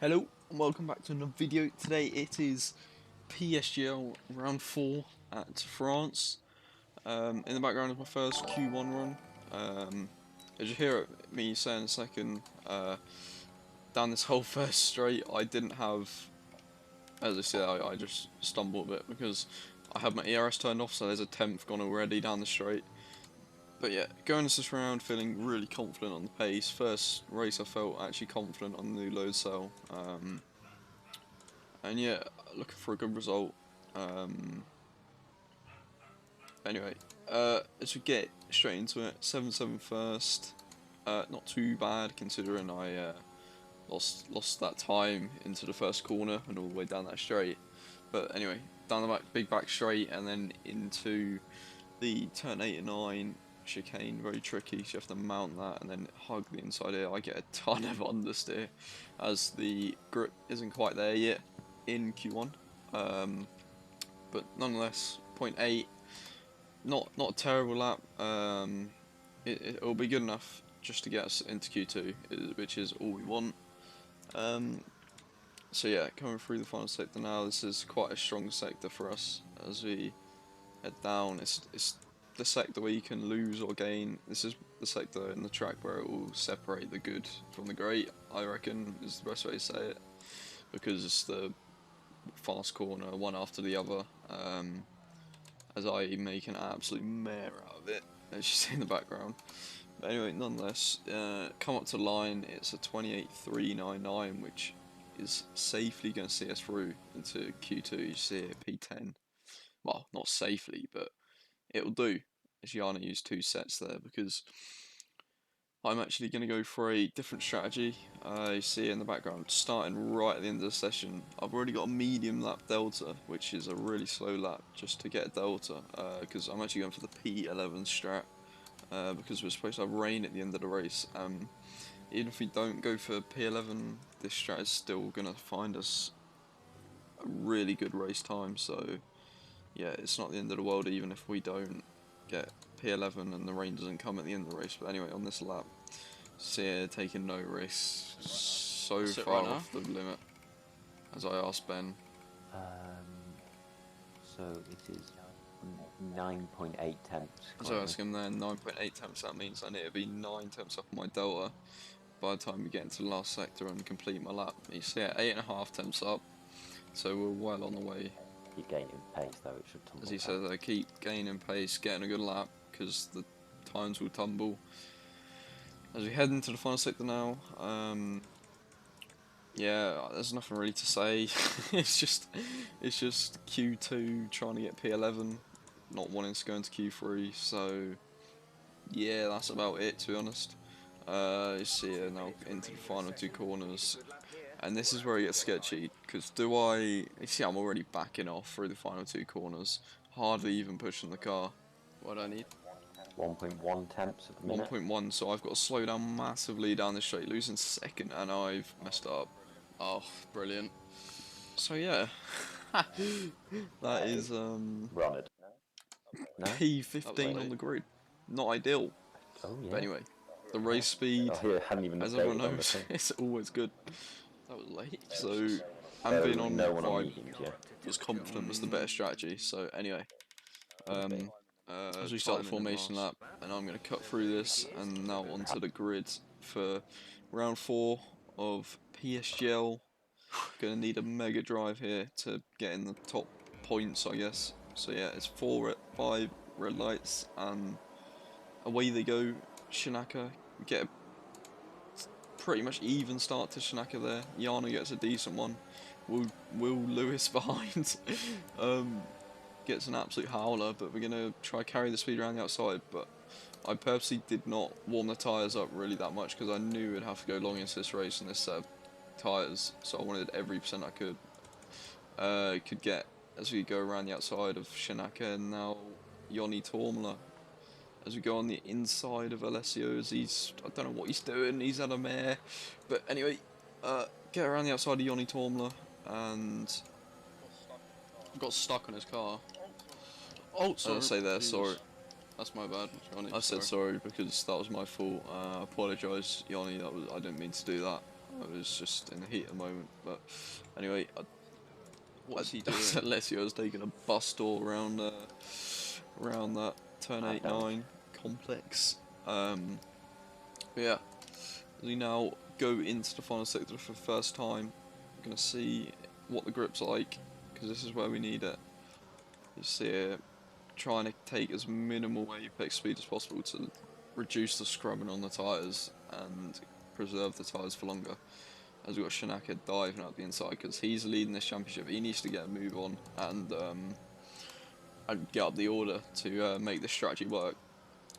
Hello and welcome back to another video. Today it is Psgl round 4 at France. In the background is my first Q1 run. As you hear me say in a second, down this whole first straight I didn't have, as I said, I just stumbled a bit because I had my ERS turned off, so there's a 10th gone already down the straight. But yeah, going into this round feeling really confident on the pace. First race I felt actually confident on the new load cell. And yeah, looking for a good result. Anyway, as we get straight into it, 7-7 first. Not too bad considering I lost that time into the first corner and all the way down that straight. But anyway, down the big back straight and then into the turn 8 and 9 chicane, very tricky, so you have to mount that and then hug the inside ear. I get a ton of understeer as the grip isn't quite there yet in Q1, but nonetheless, 0.8, not a terrible lap. It'll be good enough just to get us into Q2, which is all we want. So yeah, coming through the final sector now, this is quite a strong sector for us as we head down. It's the sector where you can lose or gain. This is the sector in the track where it will separate the good from the great, I reckon, is the best way to say it, because it's the fast corner one after the other, as I make an absolute mare out of it, as you see in the background. But anyway, nonetheless, come up to line, it's a 28.399, which is safely going to see us through into Q2. You see it, P10. Well, not safely, but it'll do, as Yana used 2 sets there, because I'm actually going to go for a different strategy. You see in the background, starting right at the end of the session, I've already got a medium lap delta, which is a really slow lap, just to get a delta, because I'm actually going for the P11 strat, because we're supposed to have rain at the end of the race. Even if we don't go for P11, this strat is still going to find us a really good race time, so yeah, it's not the end of the world even if we don't get P11 and the rain doesn't come at the end of the race. But anyway, on this lap, Sear taking no risks, so far off the limit, as I asked Ben. So it is 9.8 temps. So I asked him then, 9.8 temps, that means I need to be 9 temps up on my delta by the time we get into the last sector and complete my lap. You see it, 8.5 temps up, so we're well on the way. You're gaining pace though, it should tumble. As he says, I keep gaining pace, getting a good lap, because the times will tumble. As we head into the final sector now, yeah, there's nothing really to say. it's just Q2 trying to get P11, not wanting to go into Q3. So yeah, that's about it, to be honest. You see here now into the final 2 corners, and this is where it gets sketchy, because you see I'm already backing off through the final 2 corners, hardly even pushing the car. What do I need? 1.1 temps at the minute. 1.1, so I've got to slow down massively down this straight, losing second, and I've messed up. Oh, brilliant. So yeah, that is Run it. No? P15 on the grid. Not ideal. Oh yeah. But anyway, the race speed, Oh, yeah, hadn't even as everyone updated on the knows, thing. it's always good. That was late. So I'm being on no one on what I mediums, yeah. was confident was the better strategy. So anyway, as we start the formation lap, and I'm going to cut through this and now onto the grid for round 4 of Psgl. Going to need a mega drive here to get in the top points, I guess. So yeah, it's 5 red lights and away they go. Shinaka, get a pretty much even start to Shinaka there. Yana gets a decent one. Will Lewis behind gets an absolute howler, but we're going to try carry the speed around the outside. But I purposely did not warm the tyres up really that much because I knew we'd have to go long into this race and this set of tyres, so I wanted every percent I could get as we go around the outside of Shinaka, and now Yoni Tormla as we go on the inside of Alessio, as I don't know what he's doing, he's had a mare, but anyway, get around the outside of Yoni Tormla, and got stuck on his car. Oh, sorry. As I say there, sorry. That's my bad, Yoni. I said sorry because that was my fault. I apologise, Yoni. I didn't mean to do that. I was just in the heat at the moment. But anyway, What's he doing? Alessio's taking a bus tour around around that turn 8-9 complex. But yeah, as we now go into the final sector for the first time, we're gonna see what the grip's like, because this is where we need it. You see it trying to take as minimal apex speed as possible to reduce the scrubbing on the tyres and preserve the tyres for longer. As we've got Shanaka diving out the inside, because he's leading this championship. He needs to get a move on and get up the order to make this strategy work.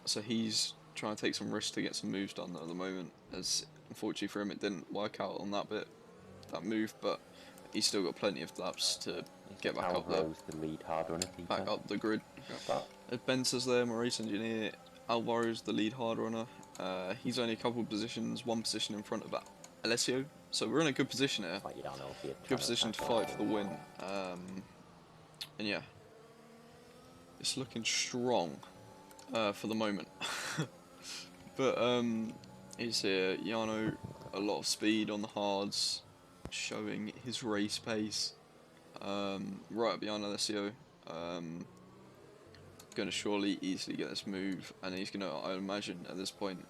So he's trying to take some risks to get some moves done at the moment, as unfortunately for him it didn't work out on that move, but he's still got plenty of laps to get back up there. The lead hard runner. Back up the grid. But As Ben says there, my race engineer, Alvaro's the lead hard runner. He's only a couple of positions, one position in front of Alessio, so we're in a good position here. like you don't know if you're Good trying position to attack fight or- for the win. And yeah, it's looking strong for the moment. But he's here, Jarno, a lot of speed on the hards, showing his race pace. Right up behind Alessio. Going to surely easily get this move, and he's going to, I imagine at this point,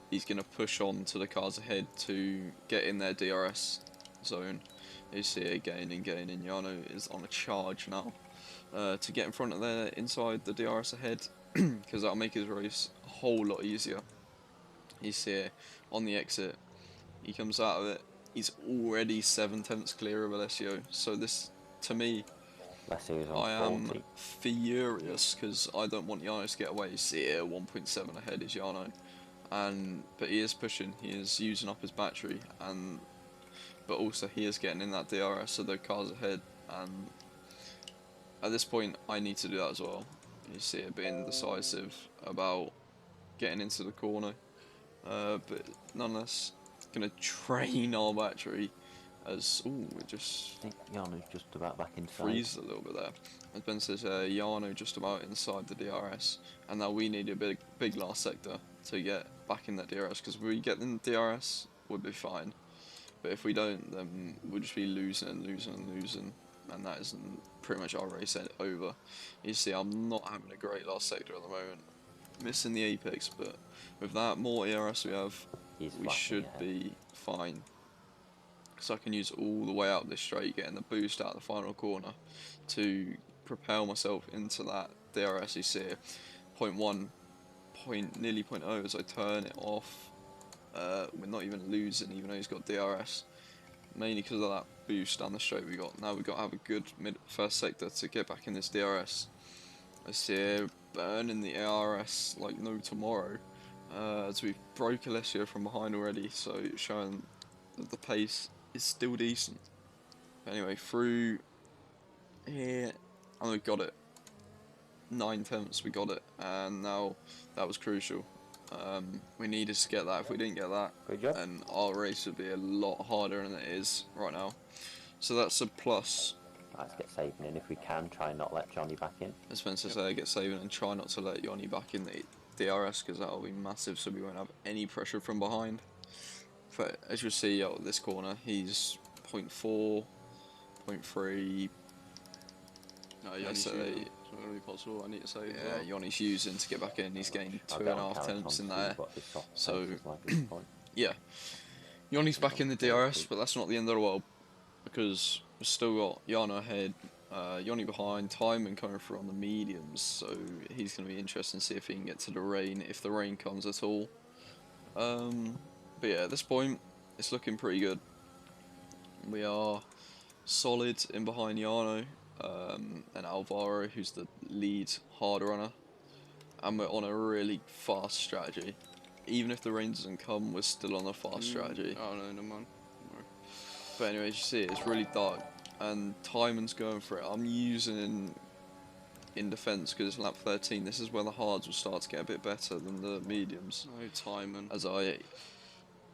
he's going to push on to the cars ahead to get in their DRS zone. You see it gaining. Jarno is on a charge now to get in front of their inside the DRS ahead, because that'll make his race a whole lot easier. He's here on the exit. He comes out of it. He's already 7/10 clear of Alessio. So this, to me, Alessio's I on am 40. furious, because I don't want Jarno to get away. You see here, 1.7 ahead is Jarno. But he is pushing, he is using up his battery, but also he is getting in that DRS, so the car's ahead, and at this point I need to do that as well. You see it being decisive about getting into the corner, but nonetheless, gonna train our battery as, it just I think Jarno's just about back inside. freezes a little bit there. As Ben says, Jarno just about inside the DRS, and now we need a big last sector to get back in that DRS, because if we get in the DRS, we'll be fine. But if we don't, then we'll just be losing, and that is pretty much our race over. You see, I'm not having a great last sector at the moment. Missing the apex, but with that more ERS we have, He's we flashing should ahead. be fine. Because I can use all the way out this straight, getting the boost out of the final corner to propel myself into that DRS. You see, 0.1, nearly 0.0 as I turn it off. We're not even losing, even though he's got DRS. Mainly because of that boost down the straight we got. Now we've got to have a good first sector to get back in this DRS. I see here, burning the ARS like no tomorrow. As we've broke Alessio from behind already, so it's showing that the pace is still decent. But anyway, through here, and we got it. 9/10, we got it, and now that was crucial. We needed to get that. If we didn't get that, Good job. then our race would be a lot harder than it is right now. So that's a plus. Let's get saving in if we can. Try and not let Johnny back in. As Spencer said, get saving and try not to let Yanni back in the DRS, because that will be massive, so we won't have any pressure from behind. But as you'll see out this corner, he's 0.4, 0.3. No, Let's Yanni's say- using. It's not going to be possible. I need to say. Yeah, Yanni's using to get back in. He's gained I'll get on 2.5 Carrot tenths on in to there. what his soft So- pace is like at this point. Yeah, Yanni's back in the DRS, but that's not the end of the world, because we've still got Yana ahead, Yanni behind, Timon coming through on the mediums, so he's going to be interesting to see if he can get to the rain, if the rain comes at all. But yeah, at this point, it's looking pretty good. We are solid in behind Yano and Alvaro, who's the lead hard runner, and we're on a really fast strategy. Even if the rain doesn't come, we're still on a fast strategy. Oh no, no man. No. But anyway, as you see, it's really dark, and Timon's going for it. I'm using in defence because it's lap 13. This is where the hards will start to get a bit better than the mediums. No Timon. As I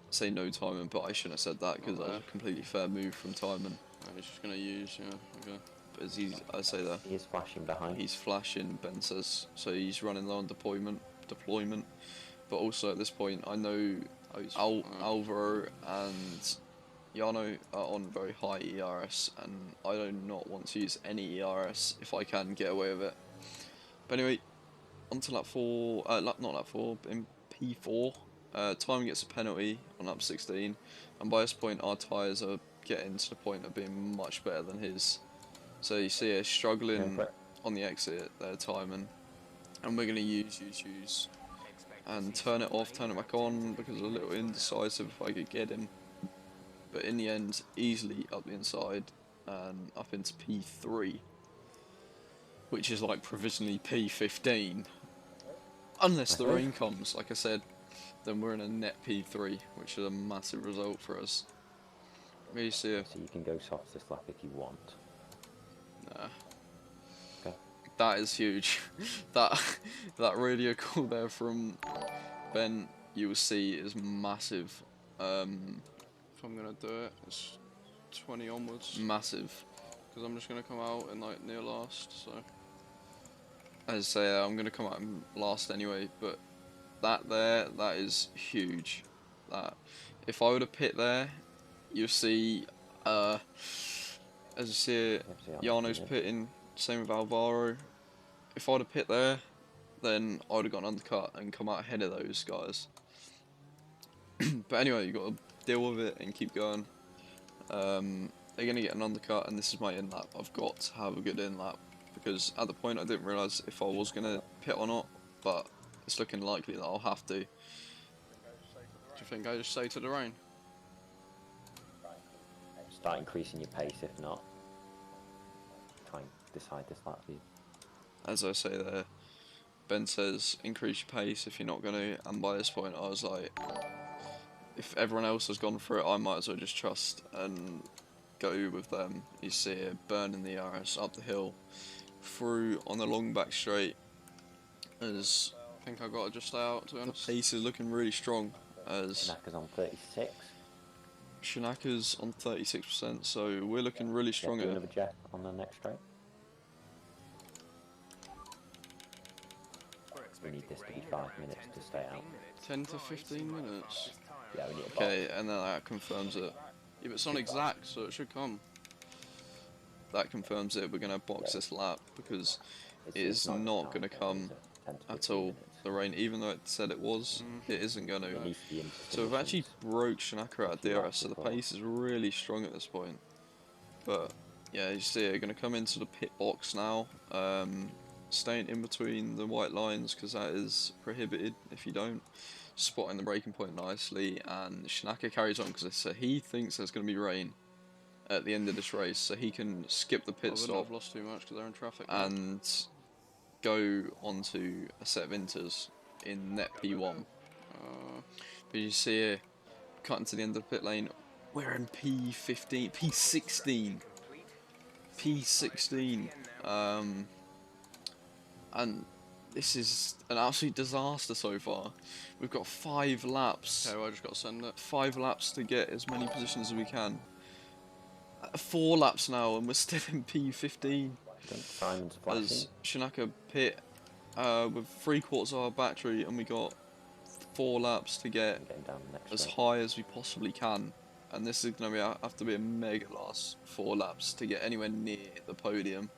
say no Timon, but I shouldn't have said that because that was a Okay. completely fair move from Timon. He's just going to use, yeah, okay. But as I say that, He is flashing behind. he's flashing, Ben says, so he's running low on deployment. But also at this point, I know Oh, he's... Alvaro and Yano are on very high ERS, and I do not want to use any ERS if I can get away with it. But anyway, onto lap 4, not lap 4, but in P4, Time gets a penalty on lap 16, and by this point our tyres are getting to the point of being much better than his. So you see her struggling on the exit there, Timon, and we're going to use and turn it off, turn it back on, because I was a little indecisive if I could get him. But in the end, easily up the inside and up into P3, which is like provisionally P15. Unless the rain comes, like I said, then we're in a net P3, which is a massive result for us. Me see So you can go soft this lap if you want. Nah. Okay. That is huge. that radio call there from Ben, you will see, is massive. If I'm gonna do it, it's 20 onwards. Massive. Because I'm just gonna come out in like near last, so. As I say, I'm gonna come out in last anyway, but that is huge. That if I were to pit there, you'll see, as you see it, Yano's pitting, same with Alvaro. If I were to pit there, then I would have got an undercut and come out ahead of those guys. But anyway, you got to deal with it and keep going. They're going to get an undercut, and this is my in lap. I've got to have a good in lap, because at the point I didn't realise if I was going to pit or not, but it's looking likely that I'll have to. Do you think I just stay to the rain? Start increasing your pace, if not, try and decide this lap for you. As I say there, Ben says increase your pace if you're not going to, and by this point I was like, if everyone else has gone for it, I might as well just trust and go with them. You see it burning the RS up the hill, through on the long back straight. As I think I got to just stay out, to be the honest. pace is looking really strong, as Shinaka's on 36. Shinaka's on 36%, so we're looking really strong Do here. another jet on the next straight. We need this to be 5 minutes to stay out. 10 to 15 minutes. Yeah, we need a box. Okay, and then that confirms it. Yeah, but it's not exact, so it should come. That confirms it. We're going to box this lap, because it is not going to come at all. The rain, even though it said it was, it isn't going to. So we've actually broke Shinaka out of DRS, so the pace is really strong at this point. But yeah, you see it, going to come into the pit box now, staying in between the white lines, because that is prohibited if you don't. Spotting the braking point nicely, and Shinaka carries on because he thinks there's going to be rain at the end of this race, so he can skip the I pit wouldn't stop have lost too much because they're in traffic. now. and go onto a set of inters in net P1. But you see here, cutting to the end of the pit lane, we're in P15, P16, P16, and this is an absolute disaster so far. We've got 5 laps. Okay, well, I just got to send it. 5 laps to get as many positions as we can. 4 laps now, and we're still in P15. Simon's As flashing. Shinaka pit with 3/4 of our battery, and we got 4 laps to get Getting down the next as straight. high as we possibly can. And this is going to have to be a mega last 4 laps to get anywhere near the podium.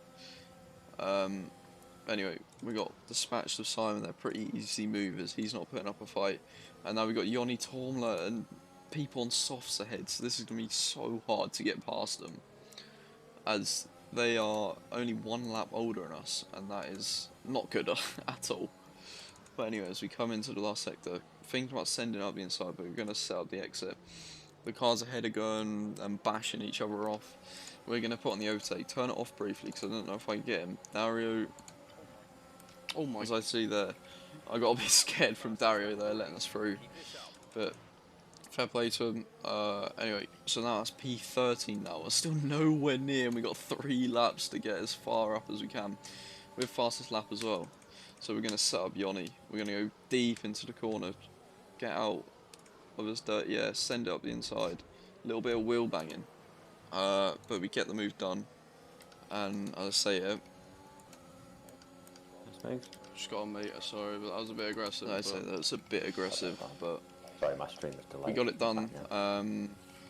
Anyway, we got dispatched with Simon. They're pretty easy movers. He's not putting up a fight. And now we got Yoni Tormler and people on softs ahead. So this is going to be so hard to get past them, as they are only 1 lap older than us, and that is not good at all. But anyway, as we come into the last sector, thinking about sending up the inside, but we're going to set up the exit. The cars ahead are going and bashing each other off. We're going to put on the overtake, turn it off briefly because I don't know if I can get him. Dario, Oh my as I see there, I got a bit scared from Dario there letting us through, but fair play to him. Anyway, so now that's P13 now. We're still nowhere near, and we got 3 laps to get as far up as we can. We're fastest lap as well. So we're going to set up Yoni. We're going to go deep into the corner, get out of his dirt, yeah, send it up the inside. A little bit of wheel banging. But we get the move done. And as I say it, Smooth. just got a meter, sorry, but that was a bit aggressive. I say that's a bit aggressive, but Sorry, my stream was delayed. we got it done. Back now.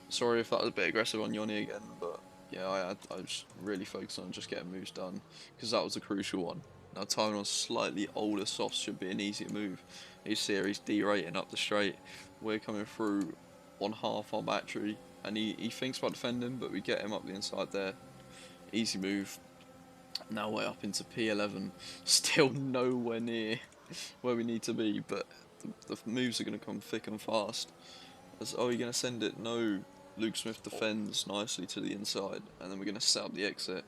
Sorry if that was a bit aggressive on Yoni again, but yeah, I was really focused on just getting moves done because that was a crucial one. Now timing on slightly older softs should be an easier move. You see here he's derating up the straight. We're coming through on half our battery, and he thinks about defending, but we get him up the inside there. Easy move. Now we're up into P11, still nowhere near where we need to be, but the moves are going to come thick and fast. Oh, you're going to send it? No. Luke Smith defends nicely to the inside, and then we're going to set up the exit,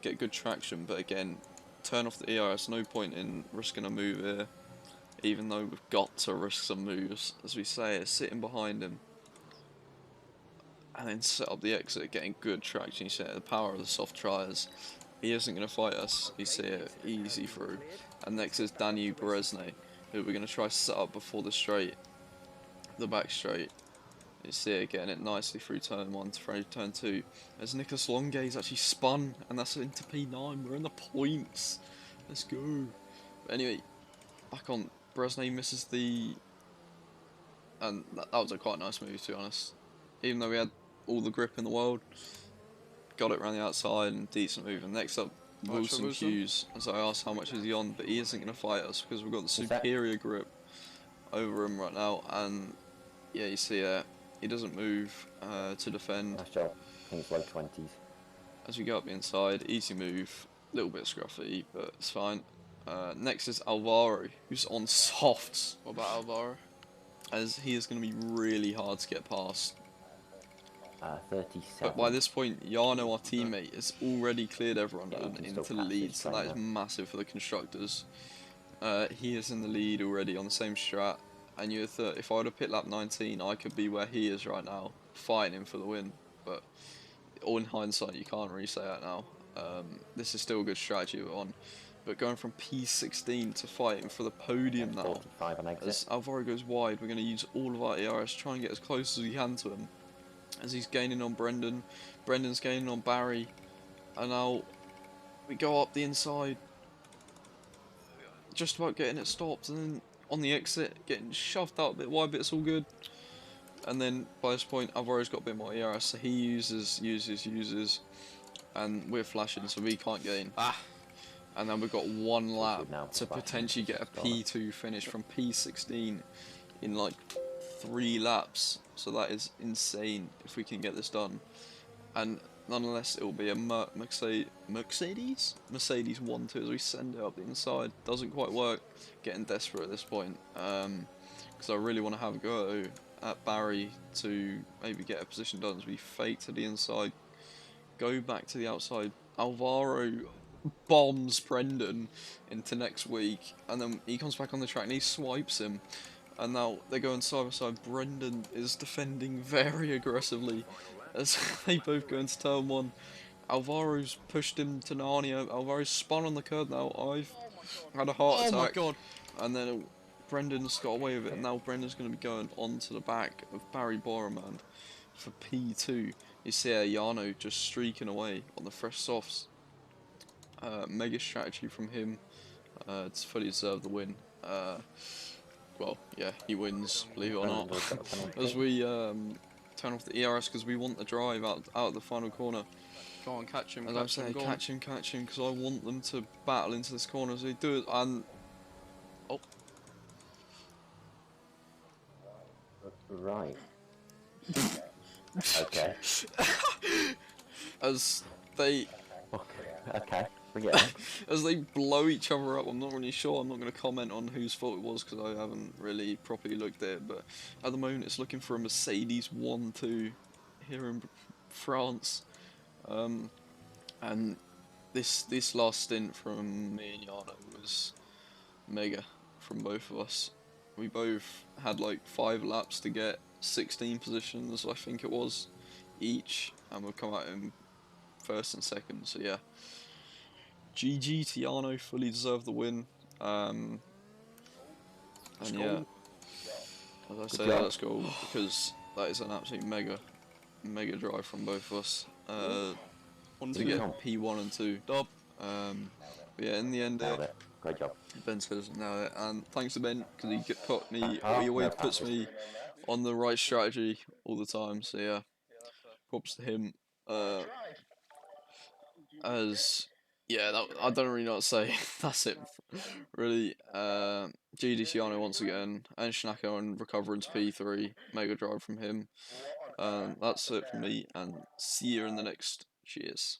get good traction, but again, turn off the ERS. No point in risking a move here, even though we've got to risk some moves. As we say, it's sitting behind him, and then set up the exit, getting good traction. You see the power of the soft tries. He isn't going to fight us. You see it easy through. And next is Daniel Berezne, who we're going to try to set up before the straight, the back straight. You see it getting it nicely through turn 1 to turn 2. As Nicholas Longay's actually spun, and that's into P9. We're in the points. Let's go. But anyway, back on. Berezne misses the... And that was a quite nice move, to be honest. Even though we had all the grip in the world, got it around the outside and decent move. And next up, Wilson Hughes. As I asked how much is he on, but he isn't going to fight us because we've got the superior grip over him right now. And yeah, you see he doesn't move to defend. Nice job. I think it's low 20s. As we go up the inside, easy move, a little bit scruffy, but it's fine. Next is Alvaro, who's on softs. What about Alvaro? As he is going to be really hard to get past. 37. But by this point, Jarno, our teammate, has already cleared everyone down into the lead, so that is massive for the constructors. He is in the lead already on the same strat, and if I were to pit lap 19, I could be where he is right now, fighting him for the win. But all in hindsight, you can't really say that now. This is still a good strategy we're on. But going from P16 to fighting for the podium now, as Alvaro goes wide, we're going to use all of our ERS, try and get as close as we can to him. As he's gaining on Brendan, Brendan's gaining on Barry, and now we go up the inside, just about getting it stopped, and then on the exit, getting shoved out a bit wide, but it's all good. And then by this point, Alvaro's got a bit more ERS, so he uses, and we're flashing, so we can't gain. And then we've got one lap to potentially get a P2 finish from P16 in like 3 laps. So that is insane if we can get this done. And nonetheless, it will be a Mercedes 1-2 as we send it up the inside. Doesn't quite work. Getting desperate at this point. Because I really want to have a go at Barry to maybe get a position done as we fake to the inside. Go back to the outside. Alvaro bombs Brendan into next week, and then he comes back on the track and he swipes him, and now they're going side by side. Brendan is defending very aggressively as they both go into turn 1. Alvaro's pushed him to Narnia. Alvaro's spun on the curb now. I've had a heart attack. Oh my god. And then Brendan's got away with it, and now Brendan's going to be going onto the back of Barry Boromand for P2. You see Jarno just streaking away on the fresh softs. Mega strategy from him to fully deserve the win. Well, yeah, he wins, believe it or not. As we turn off the ERS because we want the drive out of the final corner. Go on, catch him. As I'm saying, catch him, because I want them to battle into this corner as they do it. And oh, right. Okay. As they. Okay. Bring it on. As they blow each other up, I'm not really sure. I'm not going to comment on whose fault it was because I haven't really properly looked at it. But at the moment, it's looking for a Mercedes 1-2 here in France. And this last stint from me and Jarno was mega from both of us. We both had like 5 laps to get 16 positions, I think it was, each, and we've come out in first and second. So yeah. GG to Jarno, fully deserved the win. And yeah, as I say, let's go, because that is an absolute mega drive from both of us to get P1 and 2. But yeah, in the end, great job. Ben doesn't know it, and thanks to Ben because he always puts me on the right strategy all the time. So yeah. props to him. As yeah, I don't really know what to say. That's it, really. GDCiano once again, and Schnacko and recover into P3. Mega drive from him. That's it from me, and see you in the next. Cheers.